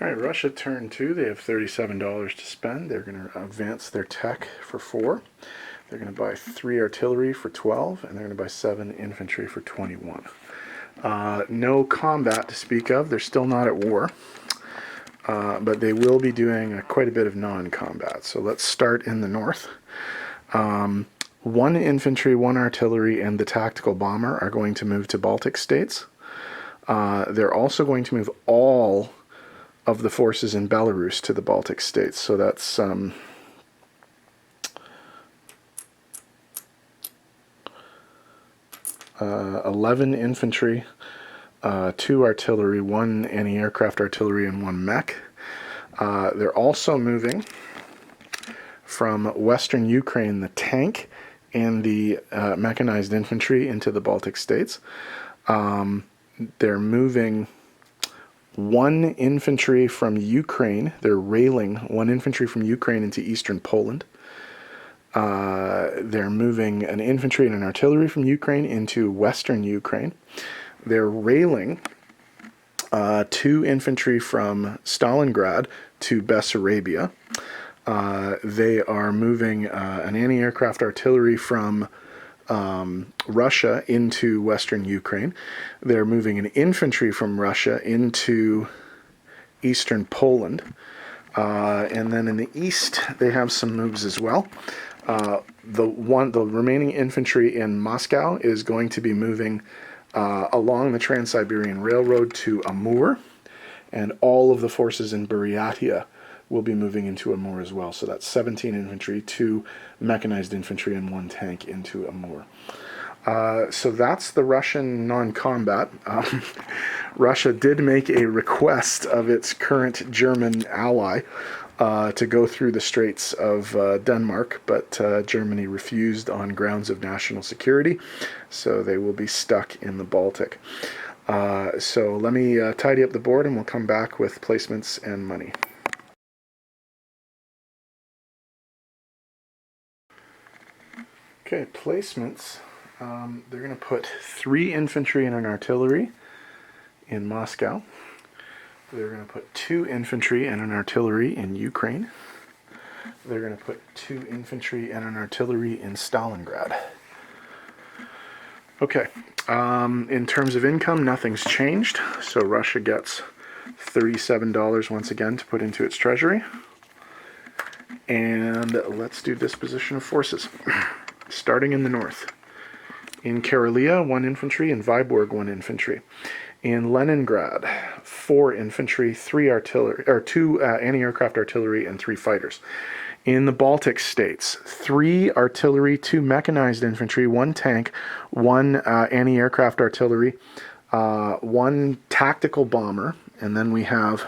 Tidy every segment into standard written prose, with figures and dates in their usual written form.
All right, Russia turn 2. They have $37 to spend. They're going to advance their tech for 4. They're going to buy 3 artillery for 12, and they're going to buy 7 infantry for 21. No combat to speak of. They're still not at war, but they will be doing quite a bit of non-combat. So let's start in the north. 1 infantry, 1 artillery, and the tactical bomber are going to move to Baltic states. They're also going to move all of the forces in Belarus to the Baltic states. So that's 11 infantry, 2 artillery, 1 anti-aircraft artillery, and 1 mech. They're also moving from Western Ukraine the tank and the mechanized infantry into the Baltic states. They're moving 1 infantry from Ukraine. They're railing 1 infantry from Ukraine into eastern Poland. They're moving an infantry and an artillery from Ukraine into western Ukraine. They're railing 2 infantry from Stalingrad to Bessarabia. They are moving an anti-aircraft artillery from Russia into western Ukraine. They're moving an infantry from Russia into eastern Poland. And then in the east, they have some moves as well. The remaining infantry in Moscow is going to be moving along the Trans-Siberian Railroad to Amur, and all of the forces in Buryatia will be moving into Amur as well. So that's 17 infantry, 2 mechanized infantry, and 1 tank into Amur. So that's the Russian non-combat. Russia did make a request of its current German ally to go through the Straits of Denmark, but Germany refused on grounds of national security, so they will be stuck in the Baltic. So let me tidy up the board and we'll come back with placements and money. Okay, placements. They're going to put 3 infantry and an artillery in Moscow. They're going to put 2 infantry and an artillery in Ukraine. They're going to put 2 infantry and an artillery in Stalingrad. Okay, in terms of income, nothing's changed. So Russia gets $37 once again to put into its treasury. And let's do disposition of forces. Starting in the north. In Karelia, 1 infantry. In Vyborg, 1 infantry. In Leningrad, 4 infantry, 3 artillery, or 2 anti-aircraft artillery, and 3 fighters. In the Baltic states, 3 artillery, 2 mechanized infantry, 1 tank, 1 anti-aircraft artillery, 1 tactical bomber, and then we have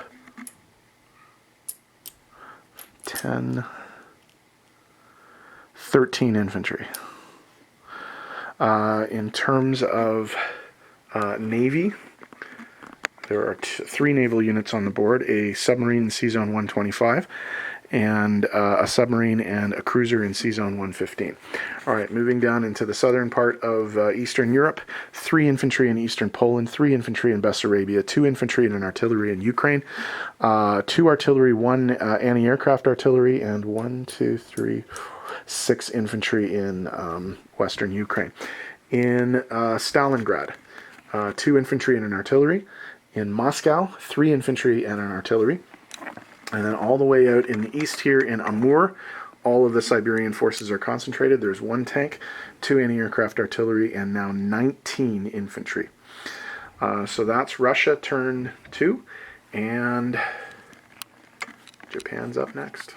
13 infantry. In terms of Navy, there are 3 naval units on the board, a submarine in Sea-Zone 125, and a submarine and a cruiser in Sea-Zone 115. All right, moving down into the southern part of Eastern Europe, 3 infantry in eastern Poland, 3 infantry in Bessarabia, 2 infantry and an artillery in Ukraine, 2 artillery, 1 anti-aircraft artillery, and 6 infantry in western Ukraine. In Stalingrad, 2 infantry and an artillery. In Moscow, 3 infantry and an artillery. And then all the way out in the east here in Amur, all of the Siberian forces are concentrated. There's 1 tank, 2 anti-aircraft artillery, and now 19 infantry. So that's Russia turn 2, and Japan's up next.